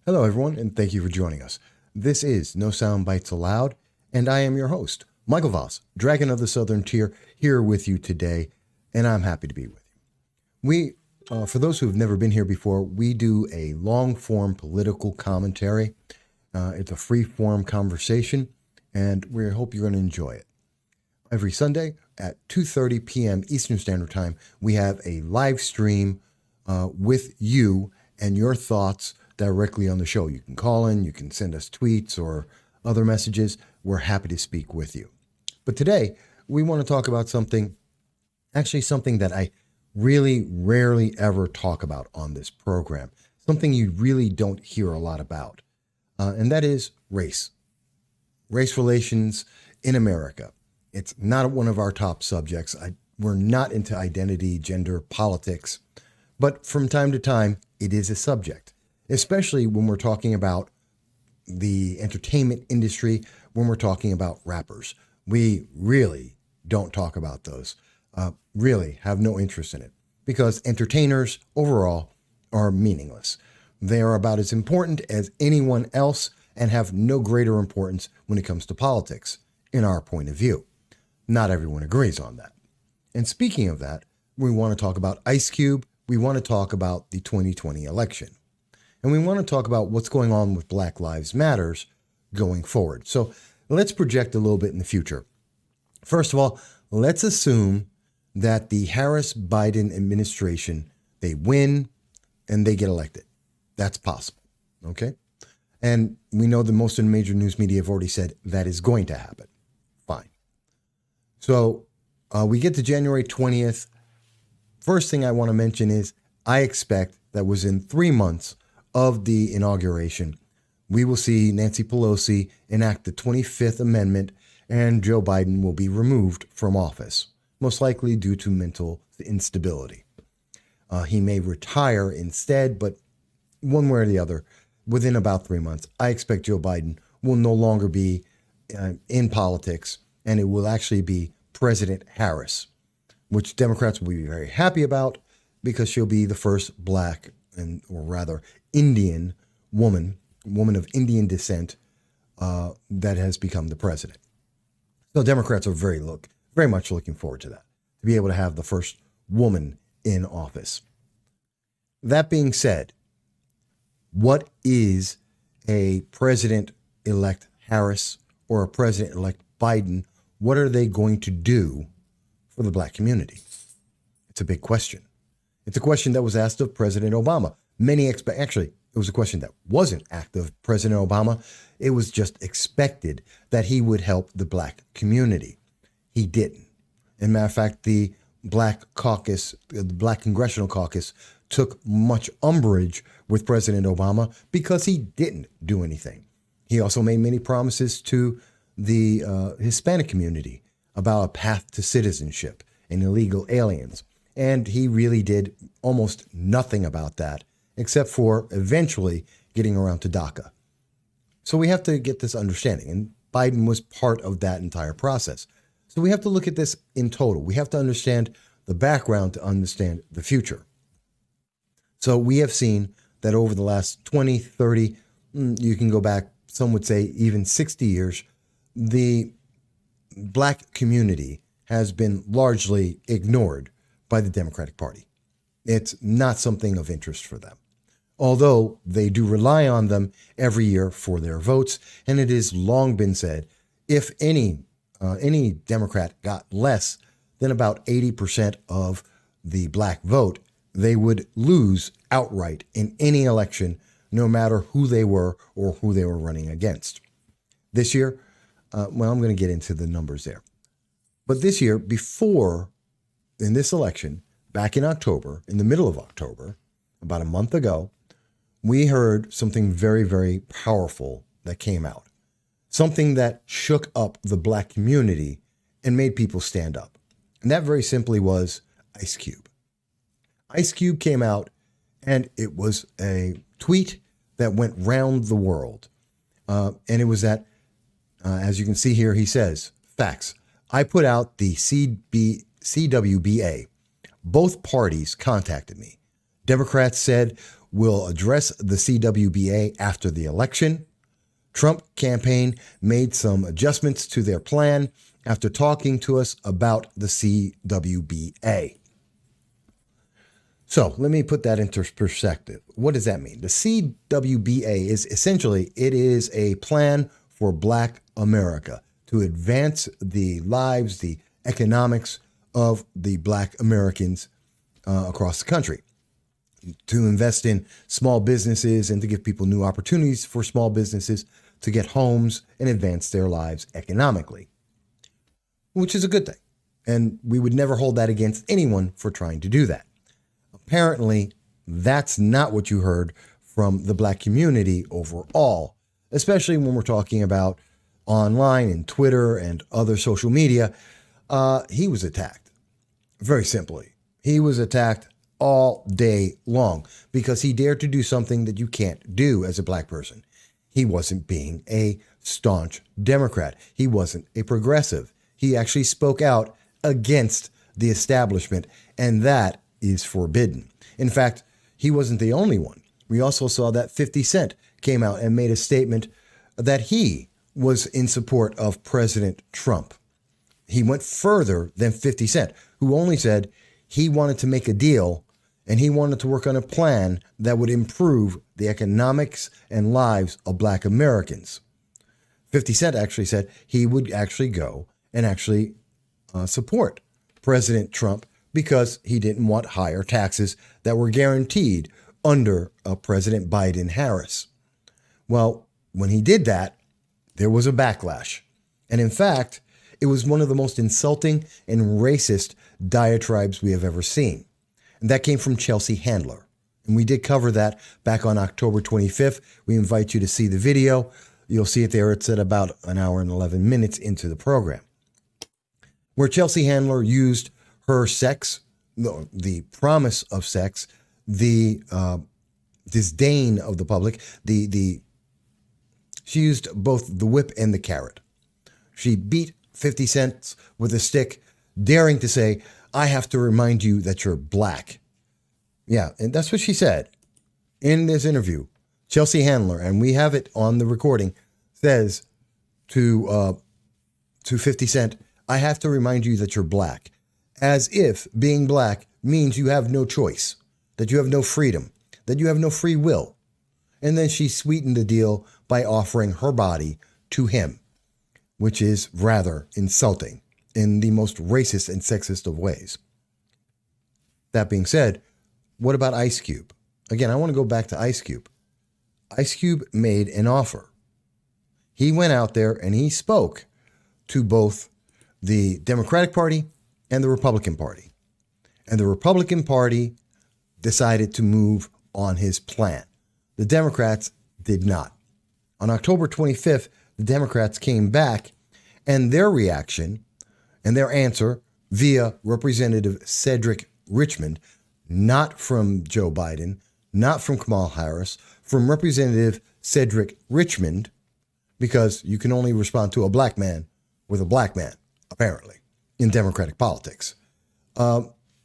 Hello, everyone, and thank you for joining us. This is No Soundbites Allowed, and I am your host, Michael Voss, Dragon of the Southern Tier, here with you today, and I'm happy to be with you. For those who have never been here before, we do a long-form political commentary. It's a free-form conversation, and we hope you're going to enjoy it. Every Sunday at 2:30 p.m. Eastern Standard Time, we have a live stream with you and your thoughts directly on the show. You can call in, you can send us tweets or other messages. We're happy to speak with you. But today, we want to talk about something that I really rarely ever talk about on this program, something you really don't hear a lot about, and that is race relations in America. It's not one of our top subjects. We're not into identity, gender, politics, but from time to time, it is a subject, especially when we're talking about the entertainment industry, when we're talking about rappers. We really don't talk about those, really have no interest in it, because entertainers overall are meaningless. They are about as important as anyone else and have no greater importance when it comes to politics, in our point of view. Not everyone agrees on that. And speaking of that, we want to talk about Ice Cube. We want to talk about the 2020 election. And we want to talk about what's going on with Black Lives Matters going forward. So let's project a little bit in the future. First of all, let's assume that the Harris-Biden administration, they win and they get elected. That's possible, okay? And we know that most of the major news media have already said that is going to happen. Fine. So we get to January 20th. First thing I want to mention is I expect that within 3 months of the inauguration, we will see Nancy Pelosi enact the 25th Amendment and Joe Biden will be removed from office, most likely due to mental instability. He may retire instead, but one way or the other, within about 3 months, I expect Joe Biden will no longer be in politics, and it will actually be President Harris, which Democrats will be very happy about because she'll be the first Black or rather Indian woman of Indian descent that has become the president. So Democrats are very much looking forward to that, to be able to have the first woman in office. That being said, what is a President-elect Harris or a President-elect Biden? What are they going to do for the Black community? It's a big question. It's a question that was asked of President Obama. Actually, it was a question that wasn't asked of President Obama. It was just expected that he would help the Black community. He didn't. As a matter of fact, the Black Congressional Caucus took much umbrage with President Obama because he didn't do anything. He also made many promises to the Hispanic community about a path to citizenship and illegal aliens. And he really did almost nothing about that, except for eventually getting around to DACA. So we have to get this understanding, and Biden was part of that entire process. So we have to look at this in total. We have to understand the background to understand the future. So we have seen that over the last 20, 30, you can go back, some would say even 60 years, the Black community has been largely ignored by the Democratic Party. It's not something of interest for them, although they do rely on them every year for their votes. And it has long been said, if any Democrat got less than about 80% of the Black vote, they would lose outright in any election, no matter who they were or who they were running against. This year, I'm going to get into the numbers there. But this year, in this election, back in October, in the middle of October, about a month ago, we heard something very, very powerful that came out. Something that shook up the Black community and made people stand up. And that very simply was Ice Cube. Ice Cube came out, and it was a tweet that went round the world. And it was that, as you can see here, he says, facts. I put out the CWBA. Both parties contacted me. Democrats said, will address the CWBA after the election. Trump campaign made some adjustments to their plan after talking to us about the CWBA. So let me put that into perspective. What does that mean? The CWBA is essentially, it is a plan for Black America to advance the lives, the economics of the Black Americans across the country, to invest in small businesses and to give people new opportunities for small businesses to get homes and advance their lives economically, which is a good thing. And we would never hold that against anyone for trying to do that. Apparently, that's not what you heard from the Black community overall, especially when we're talking about online and Twitter and other social media. He was attacked. Very simply, he was attacked all day long because he dared to do something that you can't do as a Black person. He wasn't being a staunch Democrat. He wasn't a progressive. He actually spoke out against the establishment, and that is forbidden. In fact, he wasn't the only one. We also saw that 50 Cent came out and made a statement that he was in support of President Trump. He went further than 50 Cent, who only said he wanted to make a deal and he wanted to work on a plan that would improve the economics and lives of Black Americans. 50 Cent actually said he would actually go and actually support President Trump because he didn't want higher taxes that were guaranteed under President Biden-Harris. Well, when he did that, there was a backlash. And in fact, it was one of the most insulting and racist diatribes we have ever seen. And that came from Chelsea Handler. And we did cover that back on October 25th. We invite you to see the video. You'll see it there. It's at about an hour and 11 minutes into the program, where Chelsea Handler used her sex, the promise of sex, the disdain of the public, she used both the whip and the carrot. She beat 50 Cent with a stick, daring to say, "I have to remind you that you're Black." Yeah, and that's what she said in this interview. Chelsea Handler, and we have it on the recording, says to 50 Cent, "I have to remind you that you're Black," as if being Black means you have no choice, that you have no freedom, that you have no free will. And then she sweetened the deal by offering her body to him, which is rather insulting in the most racist and sexist of ways. That being said, what about Ice Cube? Again, I want to go back to Ice Cube. Ice Cube made an offer. He went out there and he spoke to both the Democratic Party and the Republican Party. And the Republican Party decided to move on his plan. The Democrats did not. On October 25th, the Democrats came back, and their reaction and their answer via Representative Cedric Richmond, not from Joe Biden, not from Kamala Harris, from Representative Cedric Richmond, because you can only respond to a Black man with a Black man, apparently, in Democratic politics.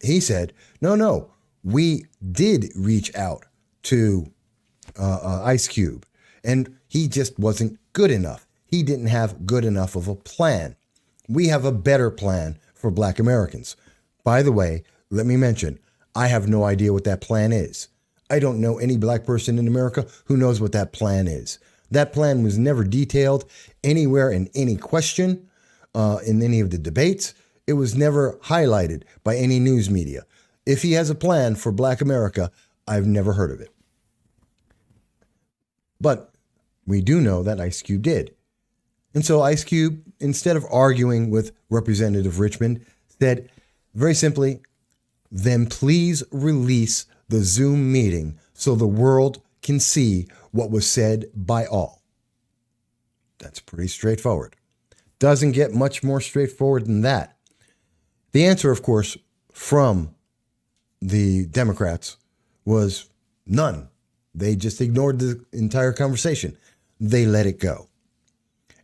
He said, no, we did reach out to Ice Cube, and he just wasn't good enough. He didn't have good enough of a plan. We have a better plan for Black Americans. By the way, let me mention, I have no idea what that plan is. I don't know any Black person in America who knows what that plan is. That plan was never detailed anywhere in any question, in any of the debates. It was never highlighted by any news media. If he has a plan for Black America, I've never heard of it. But we do know that Ice Cube did. And so Ice Cube, instead of arguing with Representative Richmond, said very simply, then please release the Zoom meeting so the world can see what was said by all. That's pretty straightforward. Doesn't get much more straightforward than that. The answer, of course, from the Democrats was none. They just ignored the entire conversation. They let it go.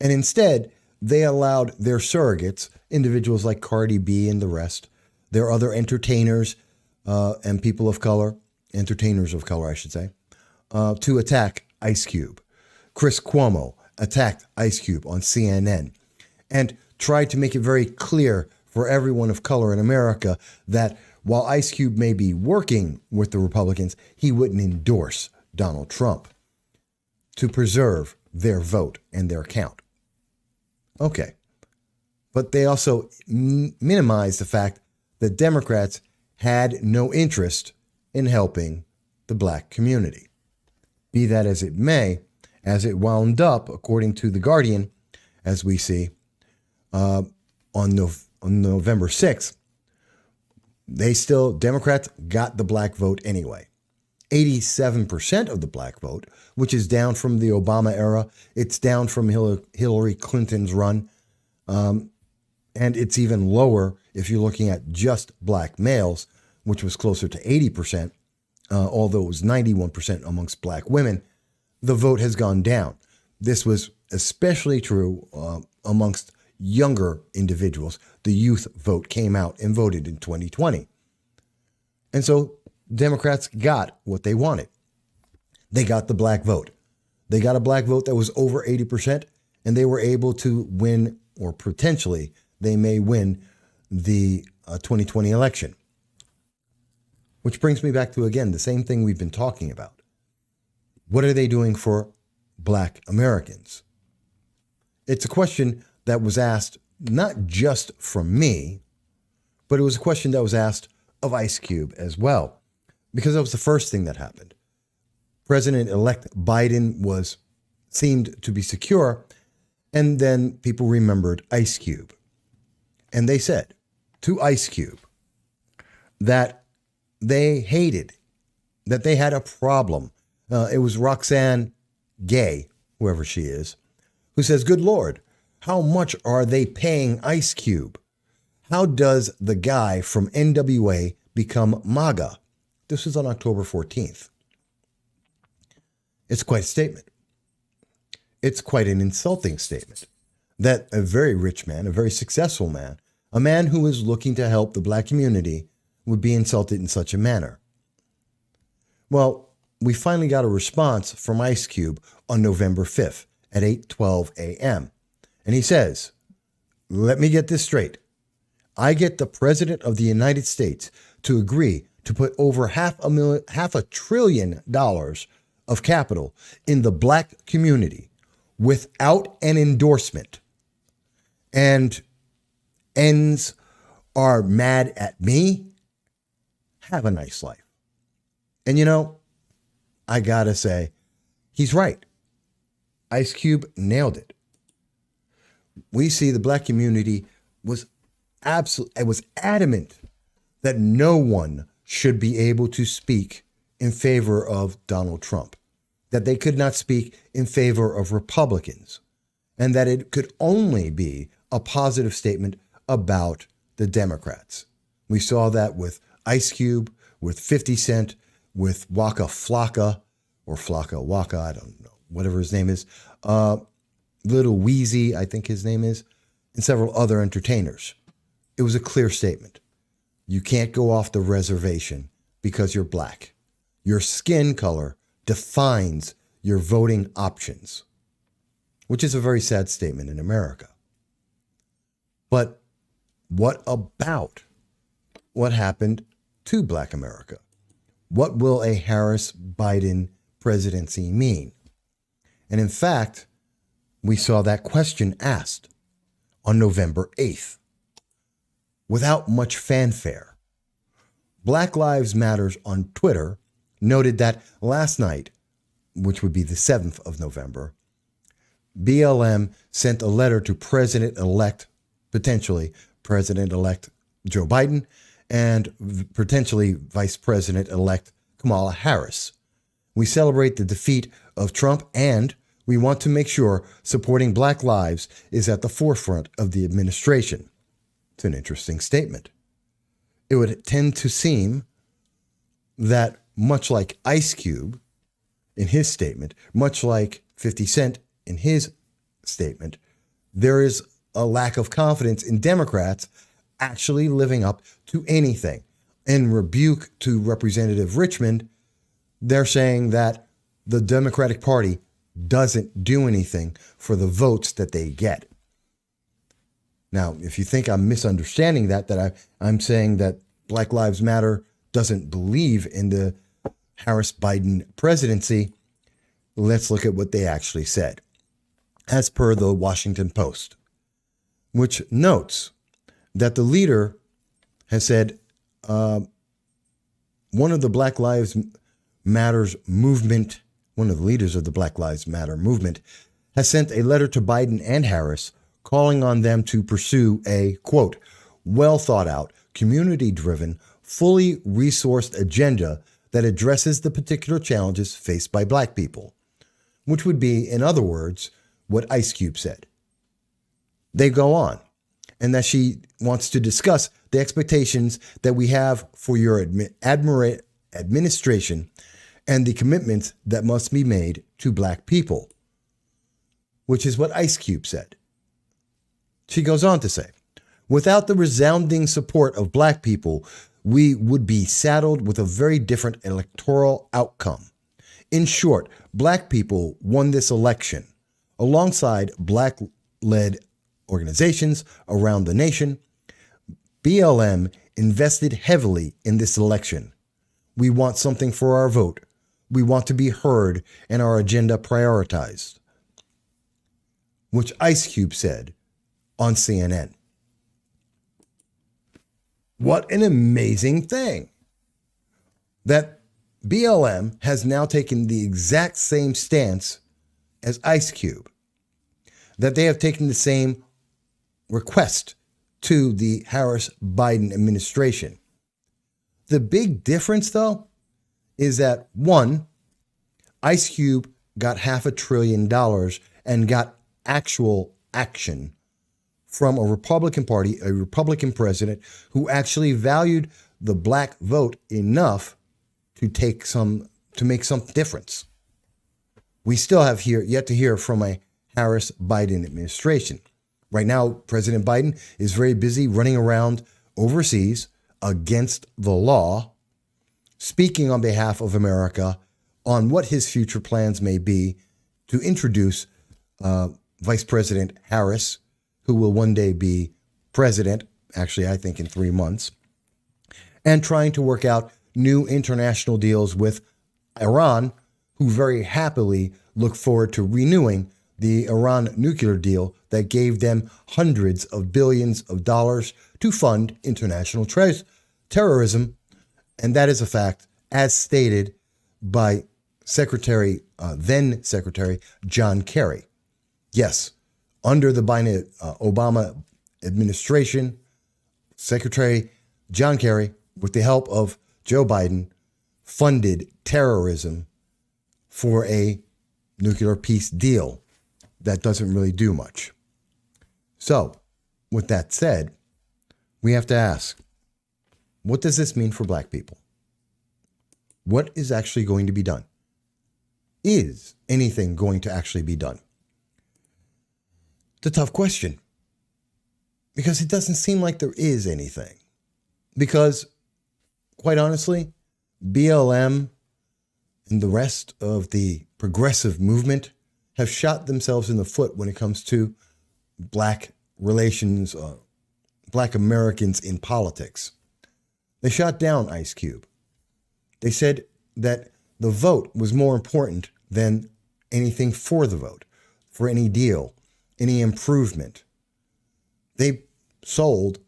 And instead, they allowed their surrogates, individuals like Cardi B and the rest, their other entertainers and people of color, entertainers of color, I should say, to attack Ice Cube. Chris Cuomo attacked Ice Cube on CNN and tried to make it very clear for everyone of color in America that while Ice Cube may be working with the Republicans, he wouldn't endorse Donald Trump to preserve their vote and their count. Okay. But they also minimized the fact that Democrats had no interest in helping the black community. Be that as it may, as it wound up, according to The Guardian, as we see, on November 6th, Democrats got the black vote anyway. 87% of the black vote, which is down from the Obama era. It's down from Hillary Clinton's run. And it's even lower if you're looking at just black males, which was closer to 80%, although it was 91% amongst black women. The vote has gone down. This was especially true amongst younger individuals. The youth vote came out and voted in 2020. And so Democrats got what they wanted. They got the black vote. They got a black vote that was over 80%, and they were able to win, or potentially they may win, the 2020 election. Which brings me back to, again, the same thing we've been talking about. What are they doing for black Americans? It's a question that was asked not just from me, but it was a question that was asked of Ice Cube as well, because that was the first thing that happened. President-elect Biden seemed to be secure, and then people remembered Ice Cube. And they said to Ice Cube that they hated, that they had a problem. It was Roxanne Gay, whoever she is, who says, "Good Lord, how much are they paying Ice Cube? How does the guy from NWA become MAGA?" This was on October 14th. It's quite a statement. It's quite an insulting statement that a very rich man, a very successful man, a man who is looking to help the black community would be insulted in such a manner. Well, we finally got a response from Ice Cube on November 5th at 8:12 a.m. And he says, "Let me get this straight. I get the President of the United States to agree to put over $500 billion of capital in the black community without an endorsement. And ends are mad at me. Have a nice life." And you know, I gotta say, he's right. Ice Cube nailed it. We see the black community was adamant that no one should be able to speak in favor of Donald Trump, that they could not speak in favor of Republicans, and that it could only be a positive statement about the Democrats. We saw that with Ice Cube, with 50 Cent, with Waka Flocka, or Flocka Waka, I don't know, whatever his name is, Little Weezy, I think his name is, and several other entertainers. It was a clear statement. You can't go off the reservation because you're black. Your skin color defines your voting options, which is a very sad statement in America. But what about what happened to black America? What will a Harris-Biden presidency mean? And in fact, we saw that question asked on November 8th. Without much fanfare, Black Lives Matters on Twitter noted that last night, which would be the 7th of November, BLM sent a letter to potentially President-elect Joe Biden and potentially Vice President-elect Kamala Harris. We celebrate the defeat of Trump, and we want to make sure supporting Black lives is at the forefront of the administration. It's an interesting statement. It would tend to seem that much like Ice Cube in his statement, much like 50 Cent in his statement, there is a lack of confidence in Democrats actually living up to anything. In rebuke to Representative Richmond, They're saying that the Democratic Party doesn't do anything for the votes that they get. Now, if you think I'm misunderstanding that I'm saying that Black Lives Matter doesn't believe in the Harris-Biden presidency, let's look at what they actually said. As per the Washington Post, which notes that the leader has said one of the Black Lives Matters movement, one of the leaders of the Black Lives Matter movement, has sent a letter to Biden and Harris calling on them to pursue a, quote, well thought out, community-driven, fully resourced agenda that addresses the particular challenges faced by Black people, which would be, in other words, what Ice Cube said. They go on, and that she wants to discuss the expectations that we have for your administration and the commitments that must be made to Black people, which is what Ice Cube said. She goes on to say, without the resounding support of Black people, we would be saddled with a very different electoral outcome. In short, Black people won this election alongside Black-led organizations around the nation. BLM invested heavily in this election. We want something for our vote. We want to be heard and our agenda prioritized, which Ice Cube said on CNN. What an amazing thing that BLM has now taken the exact same stance as Ice Cube, that they have taken the same request to the Harris-Biden administration. The big difference, though, is that one, Ice Cube got $500 billion and got actual action from a Republican Party, a Republican president who actually valued the Black vote enough to make some difference. We still have yet to hear from a Harris-Biden administration. Right now, President Biden is very busy running around overseas against the law, speaking on behalf of America on what his future plans may be to introduce Vice President Harris, who will one day be president, actually, I think in 3 months, and trying to work out new international deals with Iran, who very happily look forward to renewing the Iran nuclear deal that gave them hundreds of billions of dollars to fund international terrorism. And that is a fact, as stated by then Secretary John Kerry. Yes, under the Obama administration, Secretary John Kerry, with the help of Joe Biden, funded terrorism for a nuclear peace deal that doesn't really do much. So, with that said, we have to ask, what does this mean for Black people? What is actually going to be done? Is anything going to actually be done? It's a tough question, because it doesn't seem like there is anything. Because, quite honestly, BLM and the rest of the progressive movement have shot themselves in the foot when it comes to Black relations, Black Americans in politics. They shot down Ice Cube. They said that the vote was more important than anything for the vote, for any deal, any improvement. They sold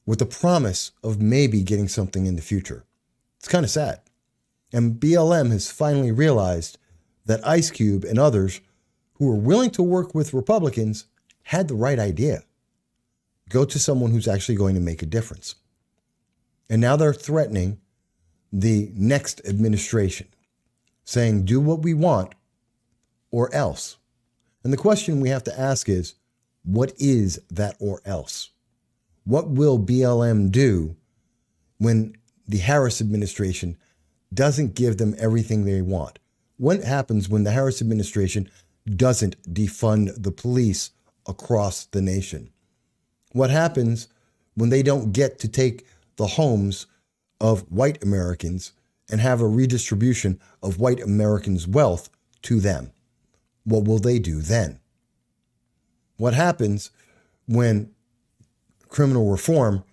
with the promise of maybe getting something in the future. It's kind of sad. And BLM has finally realized that Ice Cube and others who were willing to work with Republicans had the right idea. Go to someone who's actually going to make a difference. And now they're threatening the next administration, saying, do what we want or else. And the question we have to ask is, what is that or else? What will BLM do when the Harris administration doesn't give them everything they want? What happens when the Harris administration doesn't defund the police across the nation? What happens when they don't get to take the homes of white Americans and have a redistribution of white Americans' wealth to them. What will they do then? What happens when criminal reform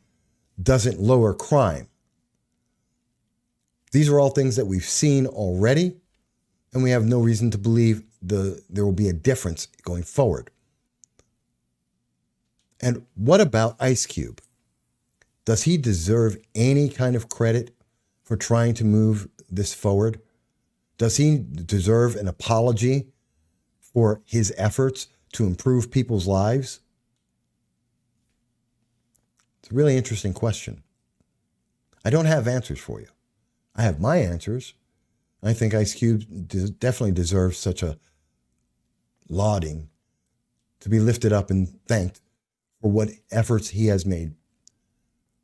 doesn't lower crime? These are all things that we've seen already, and we have no reason to believe there will be a difference going forward. And what about Ice Cube? Does he deserve any kind of credit for trying to move this forward? Does he deserve an apology for his efforts to improve people's lives? It's a really interesting question. I don't have answers for you. I have my answers. I think Ice Cube definitely deserves such a lauding, to be lifted up and thanked for what efforts he has made,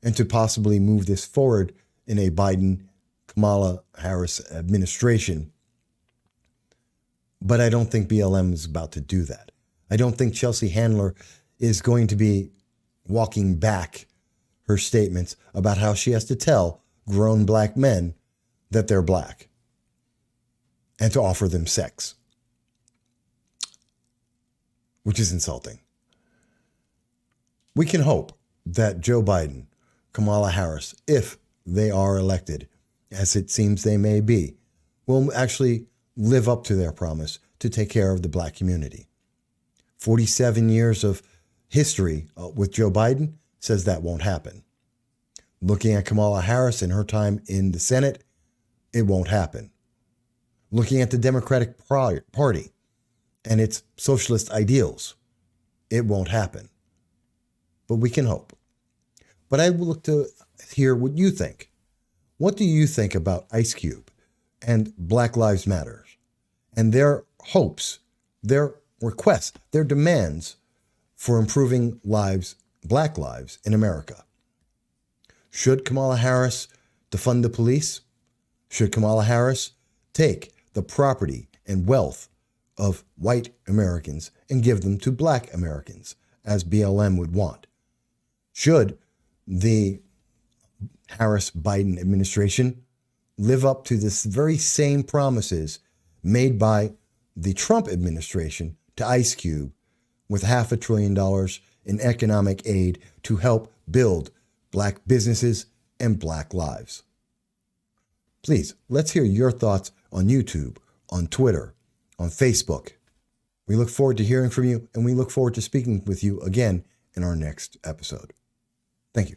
and to possibly move this forward in a Biden-Kamala Harris administration. But I don't think BLM is about to do that. I don't think Chelsea Handler is going to be walking back her statements about how she has to tell grown black men that they're black and to offer them sex, which is insulting. We can hope that Joe Biden, Kamala Harris, if they are elected, as it seems they may be, will actually live up to their promise to take care of the black community. 47 years of history with Joe Biden says that won't happen. Looking at Kamala Harris and her time in the Senate, it won't happen. Looking at the Democratic Party and its socialist ideals, it won't happen. But we can hope. But I will look to hear what you think. What do you think about Ice Cube and Black Lives Matter and their hopes, their requests, their demands for improving lives, black lives in America? Should Kamala Harris defund the police? Should Kamala Harris take the property and wealth of white Americans and give them to black Americans, as BLM would want? Should the Harris-Biden administration live up to this very same promises made by the Trump administration to Ice Cube with $500 billion in economic aid to help build black businesses and black lives? Please, let's hear your thoughts on YouTube, on Twitter, on Facebook. We look forward to hearing from you, and we look forward to speaking with you again in our next episode. Thank you.